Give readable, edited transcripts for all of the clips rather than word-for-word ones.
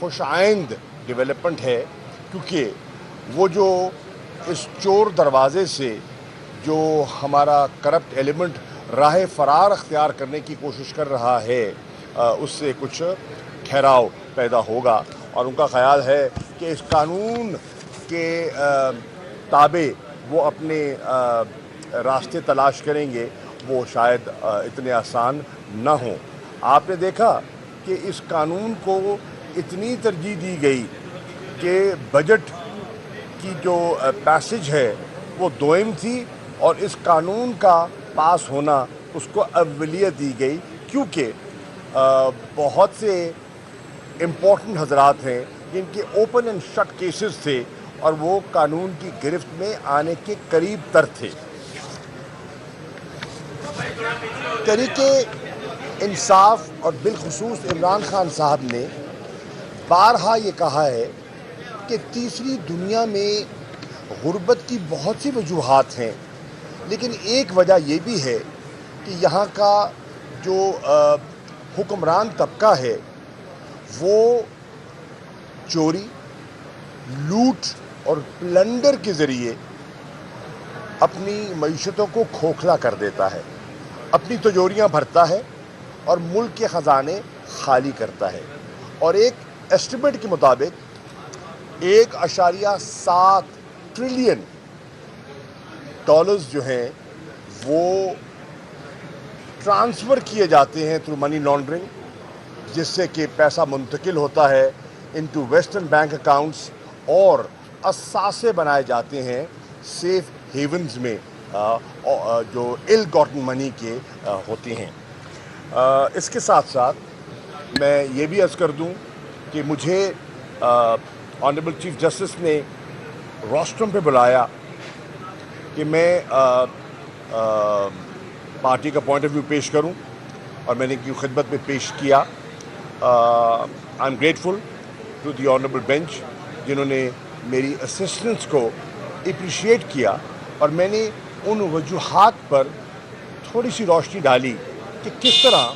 خوش آئند ڈیولپمنٹ ہے، کیونکہ وہ جو اس چور دروازے سے جو ہمارا کرپٹ ایلیمنٹ راہ فرار اختیار کرنے کی کوشش کر رہا ہے، اس سے کچھ ٹھہراؤ پیدا ہوگا، اور ان کا خیال ہے کہ اس قانون کے تابع وہ اپنے راستے تلاش کریں گے، وہ شاید اتنے آسان نہ ہوں۔ آپ نے دیکھا کہ اس قانون کو اتنی ترجیح دی گئی کہ بجٹ کی جو پیسج ہے وہ دوئم تھی، اور اس قانون کا پاس ہونا اس کو اولیت دی گئی، کیونکہ بہت سے امپورٹنٹ حضرات ہیں جن کے اوپن اینڈ شٹ کیسز تھے، اور وہ قانون کی گرفت میں آنے کے قریب تر تھے۔ تحریک انصاف اور بالخصوص عمران خان صاحب نے بارہا یہ کہا ہے کہ تیسری دنیا میں غربت کی بہت سی وجوہات ہیں، لیکن ایک وجہ یہ بھی ہے کہ یہاں کا جو حکمران طبقہ ہے وہ چوری، لوٹ اور پلنڈر کے ذریعے اپنی معیشتوں کو کھوکھلا کر دیتا ہے، اپنی تجوریاں بھرتا ہے اور ملک کے خزانے خالی کرتا ہے۔ اور ایک ایسٹیمیٹ کے مطابق 1.7 ٹریلین ڈالرز جو ہیں وہ ٹرانسفر کیے جاتے ہیں تھرو منی لانڈرنگ، جس سے کہ پیسہ منتقل ہوتا ہے انٹو ویسٹرن بینک اکاؤنٹس، اور اثاثے بنائے جاتے ہیں سیف ہیونز میں جو ایل گاٹن منی کے ہوتے ہیں۔ اس کے ساتھ ساتھ میں یہ بھی عرض کر دوں کہ مجھے آنریبل چیف جسٹس نے روسٹرم پہ بلایا کہ میں پارٹی کا پوائنٹ آف ویو پیش کروں، اور میں نے کی خدمت میں پیش کیا۔ I am grateful to the honourable bench, جنہوں نے میری اسسٹنس کو اپریشیٹ کیا، اور میں نے ان وجوہات پر تھوڑی سی روشنی ڈالی کہ کس طرح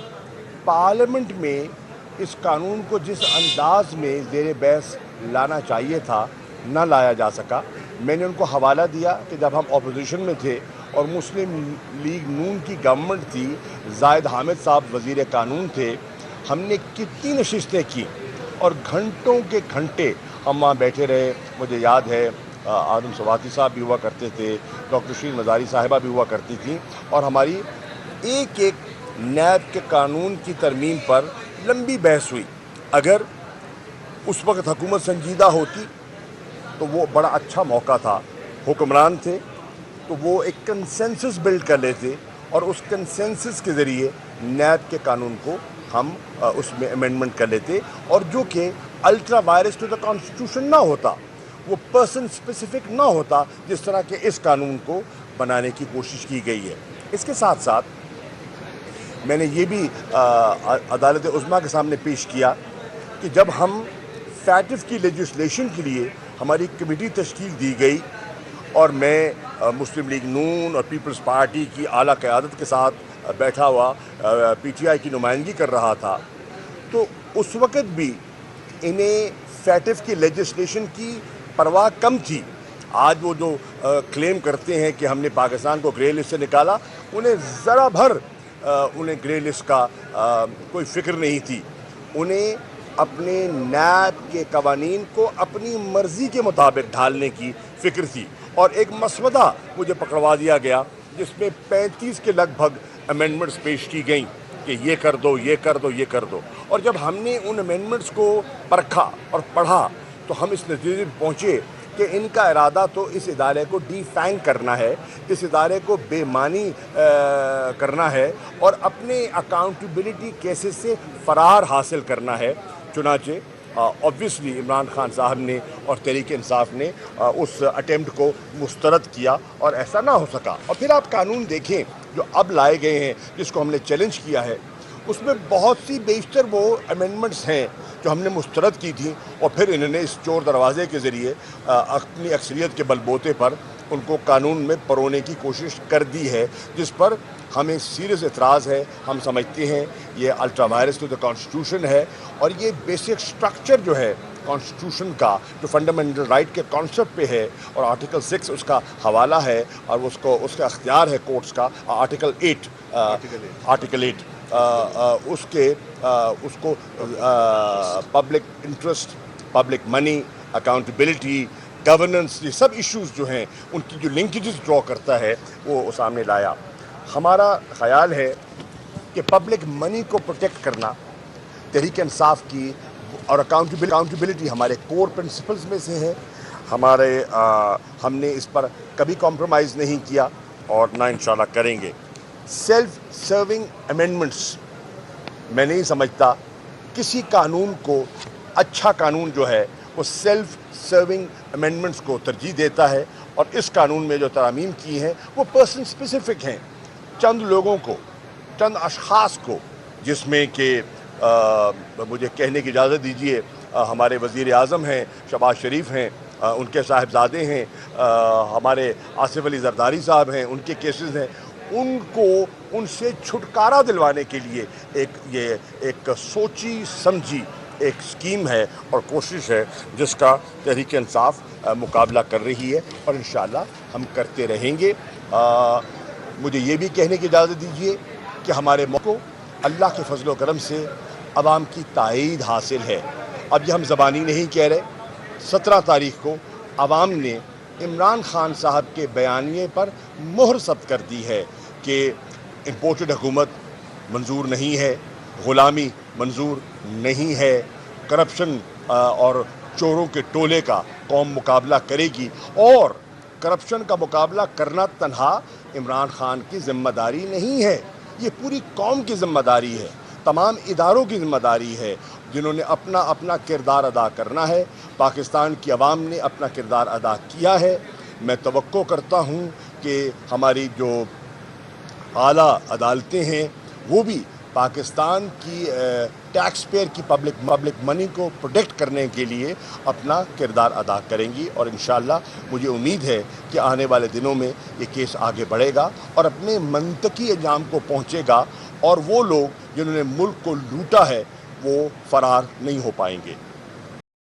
پارلیمنٹ میں اس قانون کو جس انداز میں زیر بحث لانا چاہیے تھا نہ لایا جا سکا۔ میں نے ان کو حوالہ دیا کہ جب ہم اپوزیشن میں تھے اور مسلم لیگ نون کی گورنمنٹ تھی، زاہد حامد صاحب وزیر قانون تھے، ہم نے کتنی نشستیں کی اور گھنٹوں کے گھنٹے ہم وہاں بیٹھے رہے۔ مجھے یاد ہے آدم سواتی صاحب بھی ہوا کرتے تھے، ڈاکٹر شیرین مزاری صاحبہ بھی ہوا کرتی تھیں، اور ہماری ایک ایک نیب کے قانون کی ترمیم پر لمبی بحث ہوئی۔ اگر اس وقت حکومت سنجیدہ ہوتی تو وہ بڑا اچھا موقع تھا، حکمران تھے تو وہ ایک کنسنسس بلڈ کر لیتے، اور اس کنسنسس کے ذریعے نیب کے قانون کو ہم اس میں امینڈمنٹ کر لیتے، اور جو کہ ultra vires to the constitution نہ ہوتا، وہ پرسن اسپیسیفک نہ ہوتا، جس طرح کے اس قانون کو بنانے کی کوشش کی گئی ہے۔ اس کے ساتھ ساتھ میں نے یہ بھی عدالت عظمیٰ کے سامنے پیش کیا کہ جب ہم فیٹف کی لیجسلیشن کے لیے ہماری کمیٹی تشکیل دی گئی، اور میں مسلم لیگ نون اور پیپلز پارٹی کی اعلیٰ قیادت کے ساتھ بیٹھا ہوا پی ٹی آئی کی نمائندگی کر رہا تھا، تو اس وقت بھی انہیں فیٹف کی لیجسلیشن کی پرواہ کم تھی۔ آج وہ جو کلیم کرتے ہیں کہ ہم نے پاکستان کو گرے لسٹ سے نکالا، انہیں ذرا بھر انہیں گرے لسٹ کا کوئی فکر نہیں تھی۔ انہیں اپنے نیب کے قوانین کو اپنی مرضی کے مطابق ڈھالنے کی فکر تھی، اور ایک مسودہ مجھے پکڑوا دیا گیا جس میں 35 کے لگ بھگ امینڈمنٹس پیش کی گئیں کہ یہ کر دو، یہ کر دو، یہ کر دو۔ اور جب ہم نے ان امینڈمنٹس کو پرکھا اور پڑھا تو ہم اس نتیجے پہ پہنچے کہ ان کا ارادہ تو اس ادارے کو ڈی فینگ کرنا ہے، اس ادارے کو بے معنی کرنا ہے، اور اپنے اکاؤنٹیبلٹی کیسز سے فرار حاصل کرنا ہے۔ چنانچہ obviously عمران خان صاحب نے اور تحریک انصاف نے اس اٹیمپٹ کو مسترد کیا، اور ایسا نہ ہو سکا۔ اور پھر آپ قانون دیکھیں جو اب لائے گئے ہیں، جس کو ہم نے چیلنج کیا ہے، اس میں بہت سی بیشتر وہ امینڈمنٹس ہیں جو ہم نے مسترد کی تھیں، اور پھر انہوں نے اس چور دروازے کے ذریعے اپنی اکثریت کے بل بوتے پر ان کو قانون میں پرونے کی کوشش کر دی ہے، جس پر ہمیں سیریس اعتراض ہے۔ ہم سمجھتے ہیں یہ ultra vires to the constitution ہے، اور یہ بیسک سٹرکچر جو ہے کانسٹیٹیوشن کا، جو فنڈامنٹل رائٹ کے کانسیپٹ پہ ہے، اور آرٹیکل 6 اس کا حوالہ ہے، اور اس کا اختیار ہے کورٹس کا، آرٹیکل 8 اس کو public interest, public money, accountability, governance, یہ سب ایشوز جو ہیں ان کی جو لنکیجز ڈرا کرتا ہے وہ سامنے لایا۔ ہمارا خیال ہے کہ پبلک منی کو پروٹیکٹ کرنا تحریک انصاف کی، اور اکاؤنٹیبلٹی ہمارے کور پرنسپلز میں سے ہے۔ ہم نے اس پر کبھی کمپرومائز نہیں کیا، اور نہ انشاءاللہ کریں گے۔ سیلف سرونگ امینڈمنٹس، میں نہیں سمجھتا کسی قانون کو، اچھا قانون جو ہے وہ سیلف سرونگ امینڈمنٹس کو ترجیح دیتا ہے، اور اس قانون میں جو ترامیم کی ہیں وہ پرسن اسپیسیفک ہیں، چند لوگوں کو، چند اشخاص کو، جس میں کہ مجھے کہنے کی اجازت دیجیے، ہمارے وزیر اعظم ہیں، شہباز شریف ہیں، ان کے صاحبزادے ہیں، ہمارے آصف علی زرداری صاحب ہیں، ان کے کیسز ہیں، ان سے چھٹکارا دلوانے کے لیے ایک سوچی سمجھی ایک سکیم ہے اور کوشش ہے، جس کا تحریک انصاف مقابلہ کر رہی ہے، اور انشاءاللہ ہم کرتے رہیں گے۔ مجھے یہ بھی کہنے کی اجازت دیجیے کہ ہمارے ملک کو اللہ کے فضل و کرم سے عوام کی تائید حاصل ہے۔ اب یہ ہم زبانی نہیں کہہ رہے، 17 تاریخ کو عوام نے عمران خان صاحب کے بیانیے پر مہر ثبت کر دی ہے کہ امپورٹڈ حکومت منظور نہیں ہے، غلامی منظور نہیں ہے، کرپشن اور چوروں کے ٹولے کا قوم مقابلہ کرے گی، اور کرپشن کا مقابلہ کرنا تنہا عمران خان کی ذمہ داری نہیں ہے، یہ پوری قوم کی ذمہ داری ہے، تمام اداروں کی ذمہ داری ہے، جنہوں نے اپنا کردار ادا کرنا ہے۔ پاکستان کی عوام نے اپنا کردار ادا کیا ہے۔ میں توقع کرتا ہوں کہ ہماری جو اعلیٰ عدالتیں ہیں وہ بھی پاکستان کی ٹیکس پیئر کی پبلک منی کو پروٹیکٹ کرنے کے لیے اپنا کردار ادا کریں گی، اور انشاءاللہ مجھے امید ہے کہ آنے والے دنوں میں یہ کیس آگے بڑھے گا اور اپنے منطقی انجام کو پہنچے گا، اور وہ لوگ جنہوں نے ملک کو لوٹا ہے وہ فرار نہیں ہو پائیں گے۔